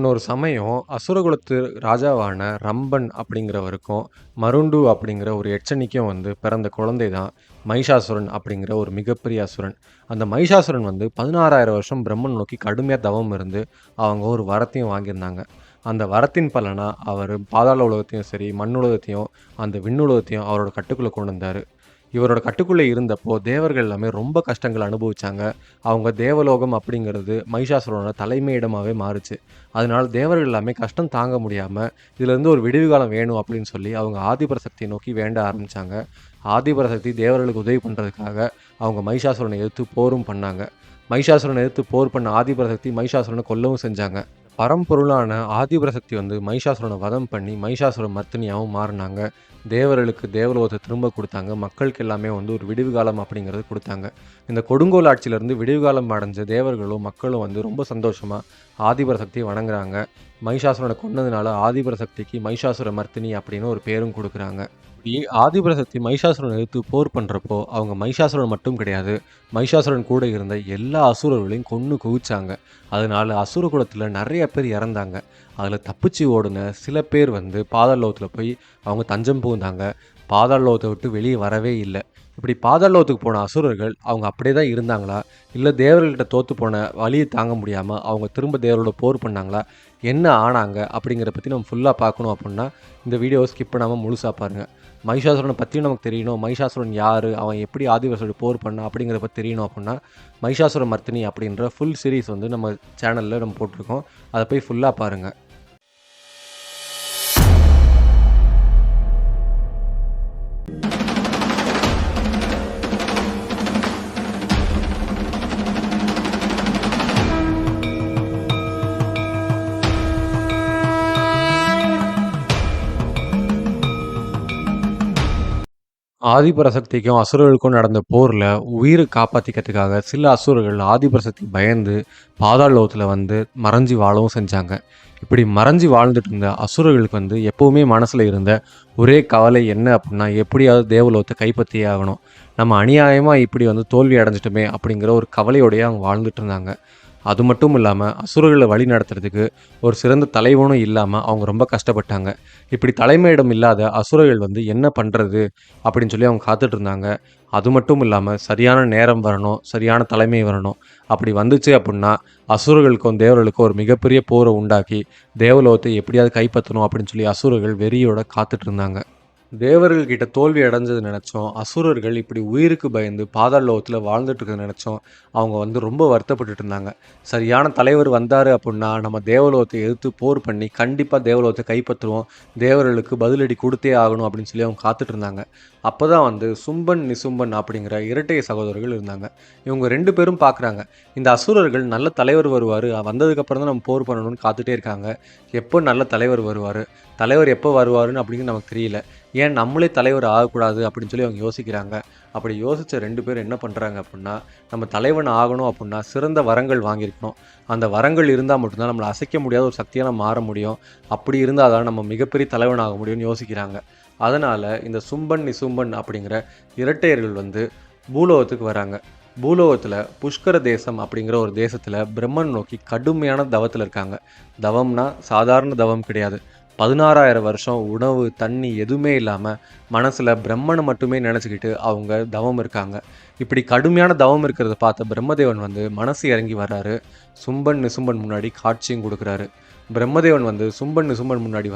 முன்னொரு சமயம் அசுரகுலத்து ராஜாவான ரம்பன் அப்படிங்கிறவருக்கும், மருண்டு அப்படிங்கிற ஒரு எச்சனிக்கும் பிறந்த குழந்தை தான் மகிஷாசுரன் அப்படிங்கிற ஒரு மிகப்பெரிய அசுரன். அந்த மகிஷாசுரன் 16,000 வருஷம் பிரம்மன் நோக்கி கடுமையா தவம் இருந்து, அவங்க ஒரு வரத்தையும் வாங்கியிருந்தாங்க. அந்த வரத்தின் பலனா அவரு பாதாள உலகத்தையும் சரி, மண்ணுலகத்தையும், அந்த விண்ணுலகத்தையும் அவரோட கட்டுக்குள்ள கொண்டு வந்தாரு. இவரோட கட்டுக்குள்ள இருந்தப்போ தேவர்கள் எல்லாமே ரொம்ப கஷ்டங்கள் அனுபவிச்சாங்க. அவங்க தேவலோகம் அப்படிங்கிறது மகிஷாசுரனோட தலைமையிடமாவே மாறுச்சு. அதனால தேவர்கள் எல்லாமே கஷ்டம் தாங்க முடியாம, இதுலேருந்து ஒரு விடிவு காலம் வேணும் அப்படின்னு சொல்லி அவங்க ஆதிபராசக்தியை நோக்கி வேண்ட ஆரம்பிச்சாங்க. ஆதிபராசக்தி தேவர்களுக்கு உதவி பண்றதுக்காக அவங்க மகிஷாசுரனை எதிர்த்து போரும் பண்ணாங்க. மகிஷாசுரனை எதிர்த்து போர் பண்ண ஆதிபராசக்தி மகிஷாசுரனை கொல்லவும் செஞ்சாங்க. பரம்பொருளான ஆதிபராசக்தி மகிஷாசுரனை வதம் பண்ணி மகிஷாசுர மர்த்தினியாவும் மாறினாங்க. தேவர்களுக்கு தேவலோகத்தை திரும்ப கொடுத்தாங்க. மக்களுக்கு எல்லாமே ஒரு விடிவு காலம் அப்படிங்கிறது கொடுத்தாங்க. இந்த கொடுங்கோல் ஆட்சியிலேருந்து விடிவு காலம் அடைஞ்ச தேவர்களும் மக்களும் ரொம்ப சந்தோஷமா ஆதிபராசக்தியை வணங்குறாங்க. மகிஷாசுரனை கொன்னதுனால ஆதிபராசக்திக்கு மகிஷாசுர மர்த்தினி அப்படின்னு ஒரு பேரும் கொடுக்குறாங்க. இப்படி ஆதிபராசக்தி மகிஷாசுரனை எதிர்த்து போர் பண்ணுறப்போ அவங்க மகிஷாசுரன் மட்டும் கிடையாது, மகிஷாசுரன் கூட இருந்த எல்லா அசுரர்களையும் கொன்று குவிச்சாங்க. அதனால அசுர குலத்தில் நிறைய பேர் இறந்தாங்க. அதில் தப்பிச்சு ஓடுன சில பேர் பாதாள லோகத்தில் போய் அவங்க தஞ்சம் புகுந்தாங்க. பாதாள லோகத்தை விட்டு வெளியே வரவே இல்லை. இப்படி பாதாள லோகத்துக்கு போன அசுரர்கள் அவங்க அப்படியே தான் இருந்தாங்களா, இல்லை தேவர்கள்கிட்ட தோற்று போன வலியை தாங்க முடியாமல் அவங்க திரும்ப தேவரோட போர் பண்ணாங்களா, என்ன ஆனாங்க அப்படிங்கிறத பற்றி நம்ம ஃபுல்லாக பார்க்கணும் அப்படின்னா இந்த வீடியோவை ஸ்கிப் பண்ணாமல் முழுசாக பாருங்கள். மகிஷாசுரனை பற்றியும் நமக்கு தெரியணும், மகிஷாசுரன் யார், அவன் எப்படி ஆதிபராசக்தியோட போர் பண்ணா அப்படிங்கிறத பற்றி தெரியணும் அப்படின்னா மகிஷாசுர மர்த்தினி அப்படின்ற ஃபுல் சீரீஸ் நம்ம சேனலில் நம்ம போட்டிருக்கோம். அதை போய் ஃபுல்லாக பாருங்கள். ஆதிபராசக்திக்கும் அசுரர்களுக்கும் நடந்த போரில் உயிரை காப்பாற்றிக்கிறதுக்காக சில அசுரர்கள் ஆதிபராசக்தி பயந்து பாதாள லோகத்தில் மறைஞ்சி வாழவும் செஞ்சாங்க. இப்படி மறைஞ்சி வாழ்ந்துட்டு இருந்த அசுரர்களுக்கு எப்போவுமே மனசில் இருந்த ஒரே கவலை என்ன அப்படின்னா, எப்படியாவது தேவலோகத்தை கைப்பற்றியே ஆகணும், நம்ம அநியாயமாக இப்படி தோல்வி அடைஞ்சிட்டோமே அப்படிங்கிற ஒரு கவலையோடையே அவங்க வாழ்ந்துட்டு இருந்தாங்க. அது மட்டும் இல்லாமல் அசுரர்களை வழி நடத்துறதுக்கு ஒரு சிறந்த தலைவனும் இல்லாமல் அவங்க ரொம்ப கஷ்டப்பட்டாங்க. இப்படி தலைமையிடம் இல்லாத அசுரர்கள் என்ன பண்ணுறது அப்படின்னு சொல்லி அவங்க காத்துட்டு இருந்தாங்க. அது மட்டும் இல்லாமல் சரியான நேரம் வரணும், சரியான தலைமை வரணும். அப்படி வந்துச்சு அப்படின்னா அசுரர்களுக்கும் தேவர்களுக்கும் ஒரு மிகப்பெரிய போரை உண்டாக்கி தேவலோகத்தை எப்படியாவது கைப்பற்றணும் அப்படின்னு சொல்லி அசுரர்கள் வெறியோட காத்துட்டு இருந்தாங்க. தேவர்கள் கிட்ட தோல்வி அடைஞ்சது நினச்சோம், அசுரர்கள் இப்படி உயிருக்கு பயந்து பாதாள லோகத்தில் வாழ்ந்துட்டு இருக்கிறத நினச்சோம். அவங்க ரொம்ப வருத்தப்பட்டுட்டு இருந்தாங்க. சரியான தலைவர் வந்தார் அப்படின்னா நம்ம தேவலோகத்தை எதிர்த்து போர் பண்ணி கண்டிப்பாக தேவலோகத்தை கைப்பற்றுவோம், தேவர்களுக்கு பதிலடி கொடுத்தே ஆகணும் அப்படின்னு சொல்லி அவங்க காத்துட்டு இருந்தாங்க. அப்போ தான் சும்பன் நிசும்பன் அப்படிங்கிற இரட்டை சகோதரர்கள் இருந்தாங்க. இவங்க 2 பேரும் பார்க்குறாங்க, இந்த அசுரர்கள் நல்ல தலைவர் வருவார், வந்ததுக்கப்புறம் தான் நம்ம போர் பண்ணணும்னு காத்துட்டே இருக்காங்க. எப்போ நல்ல தலைவர் வருவார், தலைவர் எப்போ வருவாருன்னு அப்படிங்கிறது நமக்கு தெரியல, ஏன் நம்மளே தலைவர் ஆகக்கூடாது அப்படின்னு சொல்லி அவங்க யோசிக்கிறாங்க. அப்படி யோசித்த 2 பேர் என்ன பண்ணுறாங்க அப்படின்னா, நம்ம தலைவன் ஆகணும் அப்படின்னா சிறந்த வரங்கள் வாங்கியிருக்கணும், அந்த வரங்கள் இருந்தால் மட்டும்தான் நம்மளை அசைக்க முடியாத ஒரு சக்தியாக நம்ம மாற முடியும், அப்படி இருந்தால் தான் நம்ம மிகப்பெரிய தலைவன் ஆக முடியும்னு யோசிக்கிறாங்க. அதனால் இந்த சும்பன் நிசும்பன் அப்படிங்கிற இரட்டையர்கள் பூலோகத்துக்கு வராங்க. பூலோகத்தில் புஷ்கர தேசம் அப்படிங்கிற ஒரு தேசத்தில் பிரம்மன் நோக்கி கடுமையான தவத்தில் இருக்காங்க. தவம்னா சாதாரண தவம் கிடையாது. 16,000 வருஷம் உணவு தண்ணி எதுவுமே இல்லாமல் மனசில் பிரம்மனை மட்டுமே நினச்சிக்கிட்டு அவங்க தவம் இருக்காங்க. இப்படி கடுமையான தவம் இருக்கிறத பார்த்த பிரம்மதேவன் மனசு இறங்கி வர்றாரு. சும்பன் நிசும்பன் முன்னாடி காட்சியும் கொடுக்குறாரு. பிரம்மதேவன் சும்பன் நிசும்பன் முன்னாடி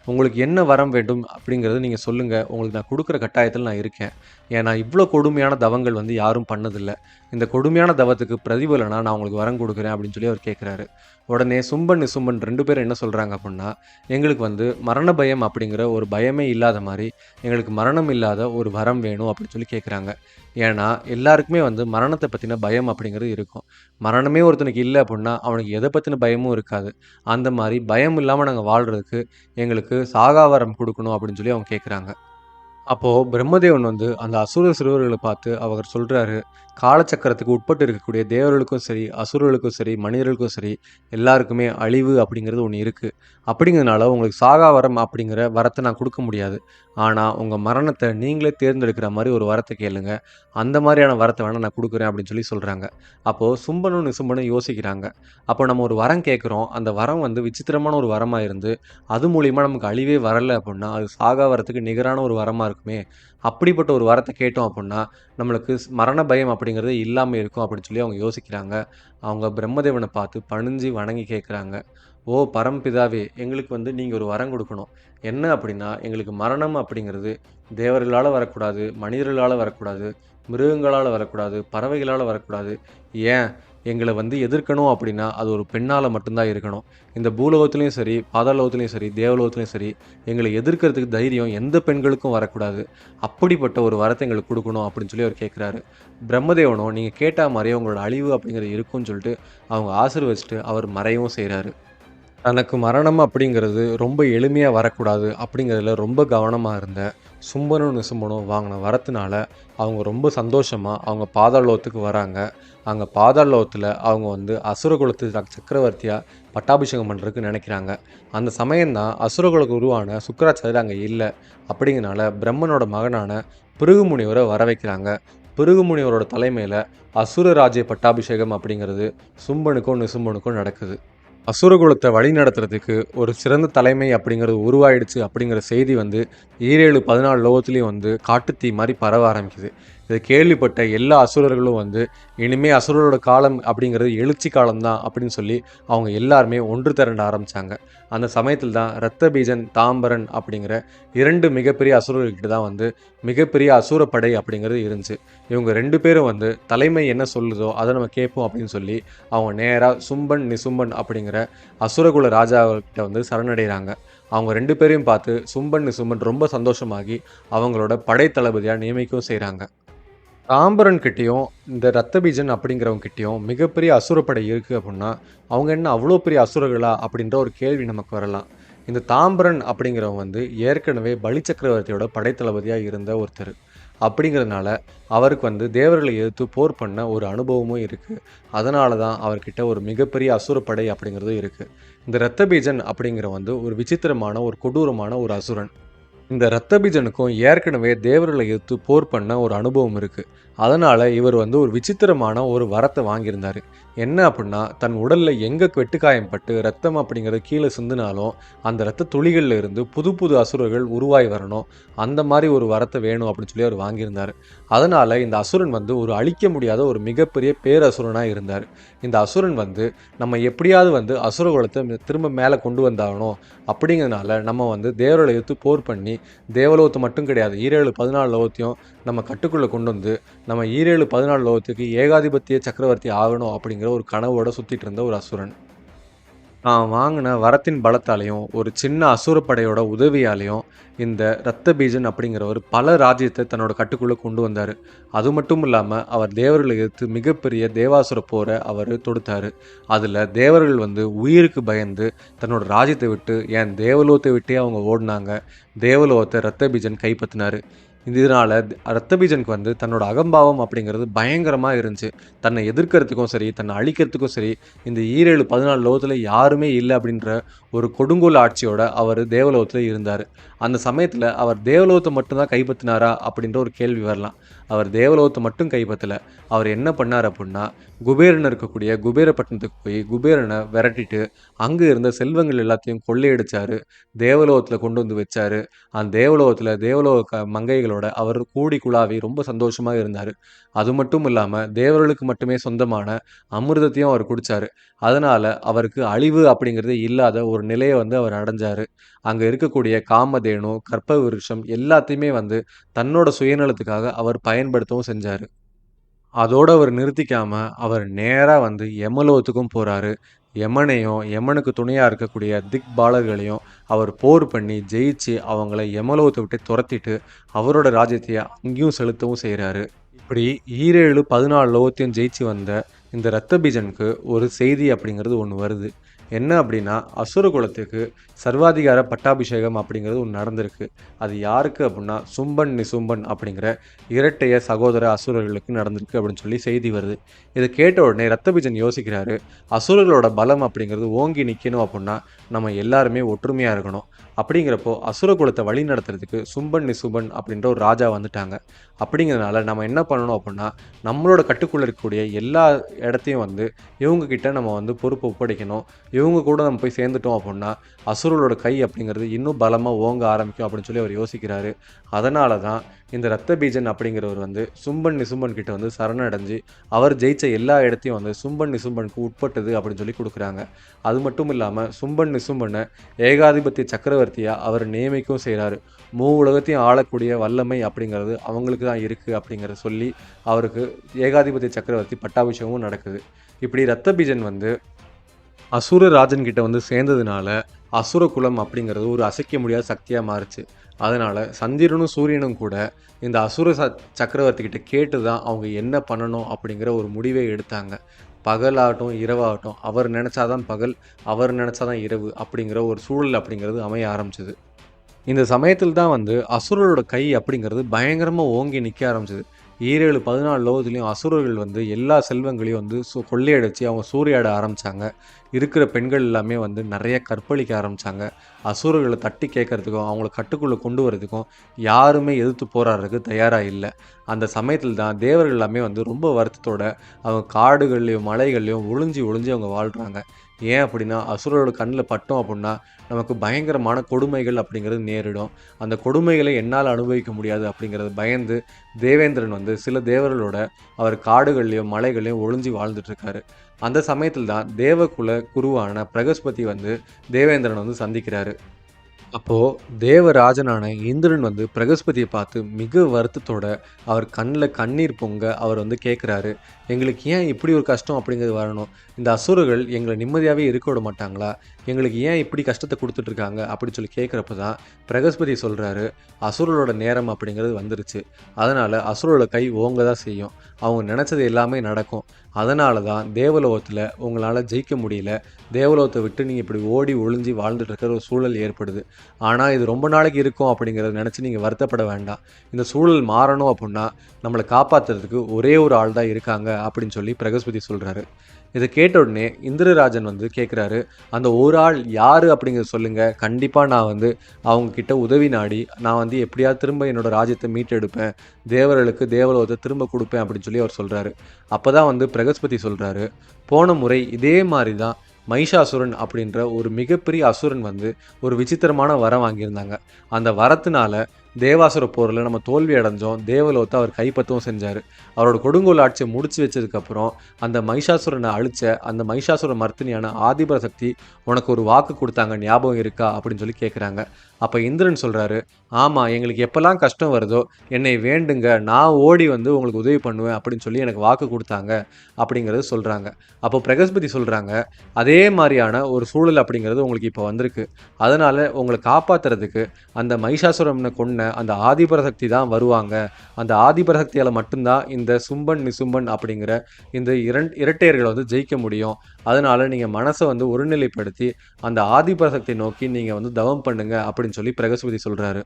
உங்களுக்கு என்ன வரம் வேண்டும் அப்படிங்கிறது நீங்கள் சொல்லுங்கள், உங்களுக்கு நான் கொடுக்குற கட்டாயத்தில் நான் இருக்கேன். ஏன்னா இவ்வளோ கொடுமையான தவங்கள் யாரும் பண்ணதில்லை, இந்த கொடுமையான தவத்துக்கு பிரதிபலனா நான் உங்களுக்கு வரம் கொடுக்குறேன் அப்படின்னு சொல்லி அவர் கேட்குறாரு. உடனே சும்பன் நிசும்பன் 2 பேரும் என்ன சொல்கிறாங்க அப்படின்னா, எங்களுக்கு மரண பயம் அப்படிங்கிற ஒரு பயமே இல்லாத மாதிரி எங்களுக்கு மரணம் இல்லாத ஒரு வரம் வேணும் அப்படின்னு சொல்லி கேட்குறாங்க. ஏன்னா எல்லாருக்குமே மரணத்தை பற்றின பயம் அப்படிங்கிறது இருக்கும். மரணமே ஒருத்தனுக்கு இல்லை அப்படின்னா அவனுக்கு எதை பற்றின பயமும் இருக்காது. அந்த மாதிரி பயம் இல்லாமல் நாங்கள் வாழ்கிறதுக்கு எங்களுக்கு சாகாவரம் கொடுக்கணும் அப்படின்னு சொல்லி அவங்க கேட்குறாங்க. அப்போ பிரம்மதேவன் வந்து அந்த அசுர சிறுவர்கள பார்த்து அவர் சொல்றாரு, "காலச்சக்கரத்துக்கு உட்பட்டு இருக்கக்கூடிய தேவர்களுக்கும் சரி, அசுரர்களுக்கும் சரி, மனிதர்களுக்கும் சரி, எல்லாருக்குமே அழிவு அப்படிங்கிறது ஒண்ணு இருக்கு. அப்படிங்கிறதுனால உங்களுக்கு சாகா வரம் அப்படிங்கிற வரத்த நான் குடுக்க முடியாது. ஆனா, உங்க மரணத்த நீங்களே தேர்ந்தெடுக்கிற மாரி ஒரு வரத்த கேளுங்க. அந்த மாரியான வரத்த வேணா நான் குடுக்குறேன்" அப்படின்னு சொல்லி சொல்றாங்க. அப்போ சும்பனும், நிசும்பனும் யோசிக்கிறாங்க. அப்போ நம்ம ஒரு வரம் கேட்கிறோம். அந்த வரம் வந்து விசித்திரமான ஒரு வரமா இருந்து, அது மூலியமா நமக்கு அழிவே வரல அப்புட்ன்னா, அது சாகா வரத்துக்கு நிகரான ஒரு வரமா இருக்குமே! அப்படிப்பட்ட ஒரு வரத்த கேட்டோம் அப்புட்ன்னா, நம்மளுக்கு மரண பயம் அப்படிங்கிறதே இல்லாம இருக்கும் அப்படின்னு சொல்லி அவங்க யோசிக்கிறாங்க. அவங்க பிரம்மதேவன பார்த்து பணிஞ்சு வணங்கி கேட்குறாங்க. "ஓ பரமபிதாவே! எங்களுக்கு வந்து நீங்க ஒரு வரம் குடுக்கணும். என்ன அப்படின்னா, எங்களுக்கு மரணம் அப்படிங்கிறது தேவர்களால வரக்கூடாது, மனிதர்களால வரக்கூடாது, மிருகங்களால வரக்கூடாது, பறவைகளால வரக்கூடாது. ஏன் எங்கள வந்து எதிர்க்கணும் அப்படின்னா, அது ஒரு பெண்ணால மட்டும் தான் இருக்கணும். இந்த பூலோகத்திலயும் சரி, பாதாளலோகத்திலயும் சரி, தேவலோகத்திலயும் சரி, எங்கள எதிர்க்கிறதுக்கு தைரியம் எந்த பெண்களுக்கும் வரக்கூடாது. அப்படிப்பட்ட ஒரு வரத்த எங்களுக்கு குடுக்கணும்" அப்படின்னு சொல்லி அவர் கேட்குறாரு. பிரம்மதேவனும் நீங்க கேட்டா மாரியே உங்களோட அழிவு அப்படிங்கிறது இருக்கும்னு சொல்லிட்டு, அவங்க ஆசீர்வதிச்சுட்டு அவர் மறையவும் செய்றாரு. தனக்கு மரணம் அப்படிங்கிறது ரொம்ப எளிமையா வரக்கூடாது அப்படிங்கிறதுல ரொம்ப கவனமா இருந்த சும்பனும் நிசும்பனும் வாங்கின வரத்தினால அவங்க ரொம்ப சந்தோஷமா அவங்க பாதாள வராங்க. அங்கே பாதாள அவங்க வந்து அசுரகுலத்து சக்கரவர்த்தியா பட்டாபிஷேகம் பண்ணுறதுக்கு நினைக்கிறாங்க. அந்த சமயம்தான் அசுரகுலக்கு உருவான சுக்கிராச்சாரியர் அங்கே இல்லை. அப்படிங்கிறனால பிரம்மனோட மகனான பிருகு முனிவரை வர வைக்கிறாங்க. பிருகு முனிவரோட தலைமையில் அசுர ராஜ்ய பட்டாபிஷேகம் அப்படிங்கிறது சும்பனுக்கும் நிசும்பனுக்கும் நடக்குது. அசுரகுலத்தை வழிநடத்துறதுக்கு ஒரு சிறந்த தலைமை அப்படிங்கிறது உருவாயிடுச்சு அப்படிங்கிற செய்தி வந்து 14 லோகத்துலேயும் வந்து காட்டுத்தீ மாதிரி பரவ ஆரம்பிக்குது. இதை கேள்விப்பட்ட எல்லா அசுரர்களும் வந்து இனிமே அசுரரோட காலம் அப்படிங்கிறது எழுச்சி காலம்தான் அப்படின்னு சொல்லி அவங்க எல்லாருமே ஒன்று திரண்ட ஆரம்பிச்சாங்க. அந்த சமயத்தில் தான் இரத்தபீஜன், தாம்பரன் அப்படிங்கிற 2 மிகப்பெரிய அசுரர்கிட்ட தான் வந்து மிகப்பெரிய அசுரப்படை அப்படிங்கிறது இருந்துச்சு. இவங்க 2 பேரும் வந்து தலைமை என்ன சொல்லுதோ அதை நம்ம கேட்போம் அப்படின்னு சொல்லி அவங்க நேராக சும்பன், நிசும்பன் அப்படிங்கிற அசுரகுல ராஜாக்கிட்ட வந்து சரணடைகிறாங்க. அவங்க 2 பேரையும் பார்த்து சும்பன், நிசும்பன் ரொம்ப சந்தோஷமாகி அவங்களோட படை தளபதியா நியமிக்கவும் செய்றாங்க. தாம்பரன் கிட்டயும், இந்த ரத்தபீஜன் அப்படிங்கிறவங்க கிட்டயும் மிகப்பெரிய அசுரப்படை இருக்கு அப்புட்ன்னா, அவங்க என்ன அவ்வளோ பெரிய அசுரர்களா? அப்படின்ற ஒரு கேள்வி நமக்கு வரலாம். இந்த தாம்பரன் அப்படிங்கிறவன் வந்து ஏற்கனவே பலி சக்கரவர்த்தியோட படைத்தளபதியா இருந்த ஒருத்தர். அப்படிங்கிறதுனால அவருக்கு வந்து தேவர்களை எதிர்த்து போர் பண்ண ஒரு அனுபவமும் இருக்கு. அதனால தான் அவர்கிட்ட ஒரு மிகப்பெரிய அசுரப்படை அப்படிங்கிறதும் இருக்கு. இந்த ரத்தபீஜன் அப்படிங்கிறவன் வந்து ஒரு விசித்திரமான, ஒரு கொடூரமான ஒரு அசுரன். இந்த ரத்தபீஜனுக்கும் ஏற்கனவே தேவர்களை எதிர்த்து போர் பண்ண ஒரு அனுபவம் இருக்கு. அதனால இவர் வந்து ஒரு விசித்திரமான ஒரு வரத்த வாங்கியிருந்தாரு. என்ன அப்புட்ன்னா, தன் உடல்ல எங்க வெட்டுக்காயம் பட்டு ரத்தம் அப்படிங்கிறது கீழ சிந்துனாலும், அந்த ரத்த துளிகள்ல இருந்து புது புது அசுரர்கள் உருவாகி வரணும். அந்த மாரி ஒரு வரத்த வேணும் அப்படின்னு சொல்லி அவர் வாங்கியிருந்தாரு. அதனால இந்த அசுரன் வந்து ஒரு அழிக்க முடியாத ஒரு மிகப்பெரிய பேரசுரனா இருந்தாரு. இந்த அசுரன் வந்து நம்ம எப்படியாவது வந்து அசுரகுலத்த திரும்ப மேல கொண்டு வந்தாகணும். அப்படிங்கிறதுனால நம்ம வந்து தேவர்களை எதிர்த்து போர் பண்ணி தேவலோகத்தை மட்டும் கிடையாது, 14 லோகத்தையும் நம்ம கட்டுக்குள்ள கொண்டு வந்து, நம்ம 14 லோகத்துக்கு ஏகாதிபத்திய சக்கரவர்த்தி ஆகணும் அப்படிங்கிற ஒரு கனவோட சுத்திட்டு இருந்த ஒரு அசுரன். தான் வாங்கின வரத்தின் பலத்தாலையும், ஒரு சின்ன அசுரப்படையோட உதவியாலையும், இந்த ரத்தபீஜன் அப்படிங்கிறவர் பல ராஜ்யத்தை தன்னோட கட்டுக்குள்ள கொண்டு வந்தாரு. அது மட்டும் இல்லாம, அவர் தேவர்களை எதிர்த்து மிகப்பெரிய தேவாசுர போர அவரு தொடுத்தாரு. அதுல தேவர்கள் வந்து உயிருக்கு பயந்து தன்னோட ராஜ்யத்தை விட்டு, ஏன் தேவலோகத்தை விட்டே அவங்க ஓடுனாங்க. தேவலோகத்தை ரத்தபீஜன் கைப்பற்றினாரு. இதனால ரத்தபீஜனுக்கு வந்து தன்னோட அகம்பாவம் அப்படிங்கிறது பயங்கரமா இருந்துச்சு. தன்னை எதிர்க்கிறதுக்கும் சரி, தன்னை அழிக்கிறதுக்கும் சரி, இந்த 14 லோகத்துல யாருமே இல்ல அப்படின்ற ஒரு கொடுங்கோல் ஆட்சியோட அவரு தேவலோகத்துல இருந்தாரு. அந்த சமயத்துல அவர் தேவலோகத்த மட்டும் தான் கைப்பற்றினாரா? அப்படின்ற ஒரு கேள்வி வரலாம். அவர் தேவலோகத்த மட்டும் கைப்பற்றல. அவர் என்ன பண்ணாரு அப்புட்ன்னா, குபேரன் இருக்கக்கூடிய குபேரப்பட்டினத்துக்கு போய் குபேரன விரட்டிட்டு, அங்க இருந்த செல்வங்கள் எல்லாத்தையும் கொள்ளையடிச்சாரு. தேவலோகத்துல கொண்டு வந்து வச்சாரு. அந்த தேவலோகத்துல தேவலோக மங்கைகளோட அவர் கூடி குழாவி ரொம்ப சந்தோஷமா இருந்தாரு. அது மட்டும் இல்லாம தேவர்களுக்கு மட்டுமே சொந்தமான அமிர்தத்தையும் அவர் குடிச்சாரு. அதனால அவருக்கு அழிவு அப்படிங்கிறதே இல்லாத ஒரு நிலைய வந்து அவர் அடைஞ்சாரு. அங்க இருக்கக்கூடிய காமதேனு, கற்பக விருட்சம் எல்லாத்தையுமே வந்து தன்னோட சுயநலத்துக்காக அவர் பயன்படுத்தவும் செஞ்சாரு. அதோட அவர் நிறுத்திக்காம, அவர் நேரா வந்து யமலோகத்துக்கும் போறாரு. யமனையும், யமனுக்கு துணையா இருக்கக்கூடிய திக்பாலர்களையும் அவர் போர் பண்ணி ஜெயிச்சு, அவங்கள யமலோகத்த விட்டு தொரத்திட்டு, அவரோட ராஜ்யத்தைய அங்கேயும் செலுத்தவும் செய்றாரு. இப்படி 14 லோகத்தையும் ஜெயிச்சு வந்த இந்த ரத்தபீஜனுக்கு ஒரு செய்தி அப்படிங்கிறது ஒண்ணு வருது. என்ன அப்படின்னா, அசுர குலத்துக்கு சர்வாதிகார பட்டாபிஷேகம் அப்படிங்கிறது ஒண்ணு நடந்திருக்கு. அது யாருக்கு அப்படின்னா, சும்பன், நிசும்பன் அப்படிங்கிற இரட்டைய சகோதர அசுரர்களுக்கு நடந்திருக்கு அப்படின்னு சொல்லி செய்தி வருது. இத கேட்ட உடனே ரத்தபீஜன் யோசிக்கிறாரு, அசுரர்களோட பலம் அப்படிங்கிறது ஓங்கி நிக்கணும் அப்படின்னா, நம்ம எல்லாருமே ஒற்றுமையா இருக்கணும். அப்படிங்கிறப்போ அசுர குலத்த வழி நடத்துறதுக்கு சும்பன், நிசும்பன் அப்படின்ற ஒரு ராஜா வந்துட்டாங்க. அப்படிங்கிறதுனால நம்ம என்ன பண்ணணும் அப்படின்னா, நம்மளோட கட்டுக்குள்ள இருக்கக்கூடிய எல்லா இடத்தையும் வந்து இவங்க கிட்ட நம்ம வந்து பொறுப்ப ஒப்படைக்கணும். இவங்க கூட நம்ம போய் சேர்ந்துட்டோம் அப்படின்னா, அசுரர்களோட கை அப்படிங்கிறது இன்னும் பலமா ஓங்க ஆரம்பிக்கும் அப்படின்னு சொல்லி அவர் யோசிக்கிறாரு. அதனால தான் இந்த ரத்தபீஜன் அப்படிங்கிறவர் வந்து சும்பன், நிசும்பன் கிட்ட வந்து சரணடைஞ்சு, அவர் ஜெயிச்ச எல்லா இடத்தையும் வந்து சும்பன், நிசும்பனுக்கு உட்பட்டது அப்படின்னு சொல்லி குடுக்குறாங்க. அது மட்டும் இல்லாம சும்பன், நிசும்பன ஏகாதிபத்திய சக்கரவர்த்தியா அவர் நியமிக்கவும் செய்றாரு. உலகத்தையும் ஆளக்கூடிய வல்லமை அப்படிங்கிறது அவங்களுக்கு தான் இருக்கு அப்படிங்கிறத சொல்லி, அவருக்கு ஏகாதிபத்திய சக்கரவர்த்தி பட்டாபிஷேகமும் நடக்குது. இப்படி ரத்தபீஜன் வந்து அசுர ராஜன் கிட்ட வந்து சேர்ந்ததுனால, அசுர குலம் அப்படிங்கிறது ஒரு அசைக்க முடியாத சக்தியா மாறுச்சு. அதனால சந்திரனும், சூரியனும் கூட இந்த அசுர சக்கரவர்த்தி கிட்ட கேட்டு தான் அவங்க என்ன பண்ணணும் அப்படிங்கிற ஒரு முடிவே எடுத்தாங்க. பகலாகட்டும், இரவாகட்டும் அவர் நெனச்சா தான் பகல், அவர் நெனச்சா தான் இரவு அப்படிங்கிற ஒரு சூழல் அப்படிங்கிறது அமைய ஆரம்பிச்சது. இந்த சமயத்தில் தான் வந்து அசுரரோட கை அப்படிங்கிறது பயங்கரமா ஓங்கி நிக்க ஆரம்பிச்சது. 17, 14 லோகத்திலயும் அசுரர்கள் வந்து எல்லா செல்வங்களையும் வந்து கொள்ளையடிச்சு அவங்க சூறையாட ஆரம்பிச்சாங்க. இருக்கிற பெண்கள் எல்லாமே வந்து நெறைய கற்பழிக்க ஆரம்பிச்சாங்க. அசுரர்கள தட்டி கேட்கறதுக்கும், அவங்கள கட்டுக்குள்ள கொண்டு வரதுக்கும் யாருமே எதிர்த்து போராடுறதுக்கு தயாரா இல்ல. அந்த சமயத்தில் தான் தேவர்கள் எல்லாமே வந்து ரொம்ப வருத்தத்தோட அவங்க காடுகள்லயும், மலைகள்லயும் ஒளிஞ்சு ஒளிஞ்சு அவங்க வாழ்றாங்க. ஏன் அப்படின்னா, அசுரரோட கண்ல பட்டோம் அப்படின்னா, நமக்கு பயங்கரமான கொடுமைகள் அப்படிங்கிறது நேரிடும். அந்த கொடுமைகளை என்னால அனுபவிக்க முடியாது அப்படிங்கிறத பயந்து, தேவேந்திரன் வந்து சில தேவர்களோட அவர் காடுகள்லயும், மலைகள்லயும் ஒளிஞ்சு வாழ்ந்துட்டு இருக்காரு. அந்த சமயத்தில் தான் தேவகுல குருவான பிரகஸ்பதி வந்து தேவேந்திரன வந்து சந்திக்கிறாரு. அப்போ தேவராஜனான இந்திரன் வந்து பிரகஸ்பதியை பார்த்து மிக வருத்தத்தோட அவர் கண்ணில் கண்ணீர் பொங்க அவர் வந்து கேட்குறாரு, எங்களுக்கு ஏன் இப்படி ஒரு கஷ்டம் அப்படிங்கிறது வரணும்? இந்த அசுரர்கள் எங்களை நிம்மதியாகவே இருக்க விட மாட்டாங்களா? எங்களுக்கு ஏன் இப்படி கஷ்டத்தை கொடுத்துட்ருக்காங்க அப்படின்னு சொல்லி கேட்குறப்ப தான் பிரகஸ்பதி சொல்கிறாரு, அசுரர்களோட நேரம் அப்படிங்கிறது வந்துருச்சு. அதனால் அசுரரோட கை ஓங்க தான் செய்யும். அவங்க நினச்சது எல்லாமே நடக்கும். அதனால தான் தேவலோகத்தில் உங்களால் ஜெயிக்க முடியல. தேவலோகத்தை விட்டு நீங்கள் இப்படி ஓடி ஒளிஞ்சு வாழ்ந்துட்டு இருக்கிற ஒரு சூழல் ஏற்படுது. ஆனா, இது ரொம்ப நாளைக்கு இருக்கும் அப்படிங்கிறத நெனச்சு நீங்க வருத்தப்பட வேண்டாம். இந்த சூழல் மாறணும் அப்புட்ன்னா, நம்மள காப்பாத்துறதுக்கு ஒரே ஒரு ஆள் தான் இருக்காங்க அப்படின்னு சொல்லி பிரகஸ்பதி சொல்றாரு. இத கேட்ட உடனே இந்திரராஜன் வந்து கேட்குறாரு, "அந்த ஒரு ஆள் யாரு அப்படிங்கிறத சொல்லுங்க. கண்டிப்பா நான் வந்து அவங்க கிட்ட உதவி நாடி, நான் வந்து எப்படியாவது திரும்ப என்னோட ராஜ்யத்த மீட்டெடுப்பேன். தேவர்களுக்கு தேவலோகத்த திரும்ப குடுப்பேன்." அப்படின்னு சொல்லி அவர் சொல்றாரு. அப்பதான் வந்து பிரகஸ்பதி சொல்றாரு, "போன முறை இதே மாரி தான் மகிஷாசுரன் அப்படின்ற ஒரு மிகப்பெரிய அசுரன் வந்து ஒரு விசித்திரமான வரம் வாங்கியிருந்தாங்க. அந்த வரத்தினால தேவாசுர போர்ல நம்ம தோல்வி அடைஞ்சோம். தேவலோகத்த அவர் கைப்பற்றவும் செஞ்சாரு. அவரோட கொடுங்கோல் ஆட்சிய முடிச்சு வச்சதுக்கப்புறம், அந்த மகிஷாசுரன அழிச்ச அந்த மகிஷாசுர மர்த்தினியான ஆதிபராசக்தி உனக்கு ஒரு வாக்கு குடுத்தாங்க. ஞாபகம் இருக்கா? அப்படின்னு சொல்லி கேட்குறாங்க. அப்ப இந்திரன் சொல்றாரு, ஆமா, எங்களுக்கு எப்பலாம் கஷ்டம் வருதோ, என்னை வேண்டுங்க. நான் ஓடி வந்து உங்களுக்கு உதவி பண்ணுவேன் அப்படின்னு சொல்லி எனக்கு வாக்கு குடுத்தாங்க. அப்படிங்கிறது சொல்றாங்க. அப்போ பிரகஸ்பதி சொல்றாங்க, அதே மாரியான ஒரு சூழல் அப்படிங்கிறது உங்களுக்கு இப்ப வந்திருக்கு. அதனால உங்கள காப்பாத்துறதுக்கு அந்த மகிஷாசுரன கொன்ன அந்த ஆதிபராசக்தி தான் வருவாங்க. அந்த ஆதிபராசக்தியால மட்டும் தான் இந்த சும்பன், நிசும்பன் அப்படிங்கிற இந்த இரட்டையர்கள வந்து ஜெயிக்க முடியும். அதனால நீங்க மனச வந்து ஒருநிலைப்படுத்தி, அந்த ஆதிபராசக்திய நோக்கி நீங்க வந்து தவம் பண்ணுங்க அப்படின்னு சொல்லி பிரகஸ்பதி சொல்றாரு.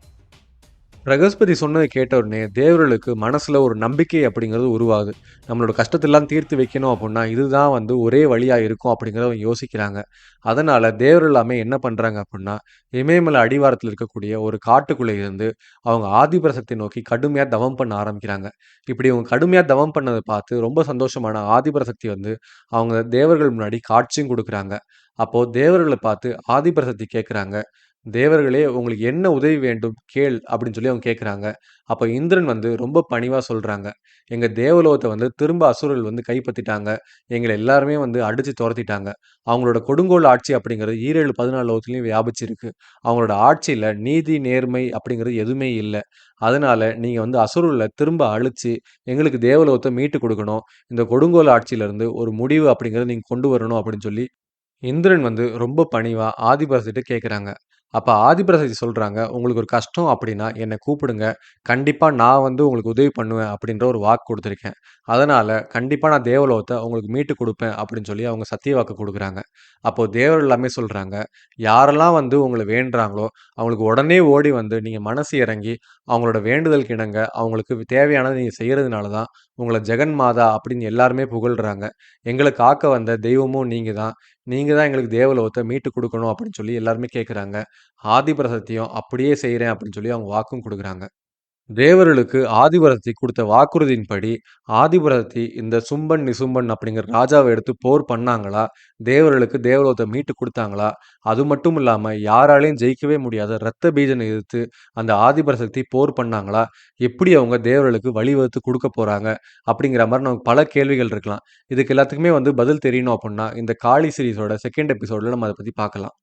பிரகஸ்பதி சொன்னத கேட்ட உடனே தேவர்களுக்கு மனசுல ஒரு நம்பிக்கை அப்படிங்கிறது உருவாகுது. நம்மளோட கஷ்டத்தெல்லாம் தீர்த்து வைக்கணும் அப்புட்ன்னா, இதுதான் வந்து ஒரே வழியா இருக்கும் அப்படிங்கிறத அவங்க யோசிக்கிறாங்க. அதனால தேவர்கள் எல்லாமே என்ன பண்றாங்க அப்புட்ன்னா, இமயமலை அடிவாரத்தில இருக்கக்கூடிய ஒரு காட்டுக்குள்ள இருந்து அவங்க ஆதிபராசக்திய நோக்கி கடுமையா தவம் பண்ண ஆரம்பிக்கிறாங்க. இப்படி இவங்க கடுமையா தவம் பண்ணத பார்த்து ரொம்ப சந்தோஷமான ஆதிபராசக்தி வந்து அவங்க தேவர்கள் முன்னாடி காட்சியும் குடுக்குறாங்க. அப்போ தேவர்கள பார்த்து ஆதிபராசக்தி கேட்குறாங்க, தேவர்களே உங்களுக்கு என்ன உதவி வேண்டும் கேள் அப்படின்னு சொல்லி அவங்க கேட்குறாங்க. அப்ப இந்திரன் வந்து ரொம்ப பணிவா சொல்றாங்க. எங்க தேவலோகத்த வந்து திரும்ப அசுரர்கள் வந்து கைப்பத்திட்டாங்க. எங்கள எல்லாருமே வந்து அடிச்சு தொரத்திட்டாங்க. அவங்களோட கொடுங்கோல் ஆட்சி அப்படிங்கிறது 17, 14 லோகத்திலயும் வியாபிச்சிருக்கு. அவங்களோட ஆட்சியில நீதி, நேர்மை அப்படிங்கிறது எதுவுமே இல்ல. அதனால நீங்க வந்து அசுரர்கள திரும்ப அழிச்சு எங்களுக்கு தேவலோகத்த மீட்டு குடுக்கணும். இந்த கொடுங்கோல் ஆட்சியிலருந்து ஒரு முடிவு அப்படிங்கிறத நீங்க கொண்டு வரணும் அப்படின்னு சொல்லி இந்திரன் வந்து ரொம்ப பணிவா ஆதிபராசக்திட்ட கேட்குறாங்க. அப்ப ஆதிபராசக்தி சொல்றாங்க, "உங்களுக்கு ஒரு கஷ்டம் அப்படின்னா என்ன கூப்பிடுங்க. கண்டிப்பா நான் வந்து உங்களுக்கு உதவி பண்ணுவேன்." அப்படின்ற ஒரு வாக்கு குடுத்திருக்கேன். அதனால கண்டிப்பா நான் தேவலோகத்த உங்களுக்கு மீட்டு குடுப்பேன் அப்படின்னு சொல்லி அவங்க சத்திய வாக்கு குடுக்குறாங்க. அப்போ தேவர்கள் எல்லாமே சொல்றாங்க, யாரெல்லாம் வந்து உங்கள வேண்டுறாங்களோ, அவங்களுக்கு உடனே ஓடி வந்து நீங்க மனசு இறங்கி, அவங்களோட வேண்டுதலுக்கு இணங்க, அவங்களுக்கு தேவையானத நீங்க செய்றதுனால தான் உங்கள ஜெகன்மாதா அப்படின்னு எல்லாருமே புகழ்றாங்க. எங்கள காக்க வந்த தெய்வமும் நீங்க தான். நீங்க தான் எங்களுக்கு தேவலோகத்த மீட்டு குடுக்கணும் அப்படின்னு சொல்லி எல்லாருமே கேட்குறாங்க. ஆதிபராசக்தியும் அப்படியே செய்றேன் அப்படின்னு சொல்லி அவங்க வாக்கும் குடுக்குறாங்க. தேவர்களுக்கு ஆதிபராசக்தி குடுத்த வாக்குறுதியின்படி, ஆதிபராசக்தி இந்த சும்பன், நிசும்பன் அப்படிங்கிற ராஜாவ எடுத்து போர் பண்ணாங்களா? தேவர்களுக்கு தேவலோகத்த மீட்டு குடுத்தாங்களா? அது மட்டும் இல்லாம யாராலயும் ஜெயிக்கவே முடியாத ரத்த பீஜன எதிர்த்து அந்த ஆதிபராசக்தி போர் பண்ணாங்களா? எப்படி அவங்க தேவர்களுக்கு வழிவகுத்து குடுக்கப் போறாங்க? அப்படிங்கிற மாரி நமக்கு பல கேள்விகள் இருக்கலாம். இதுக்கு எல்லாத்துக்குமே வந்து பதில் தெரியணும் அப்புட்ன்னா, இந்த காளி சீரிஸோட 2ண்ட் எபிசோட்ல நம்ம அத பத்தி பார்க்கலாம்.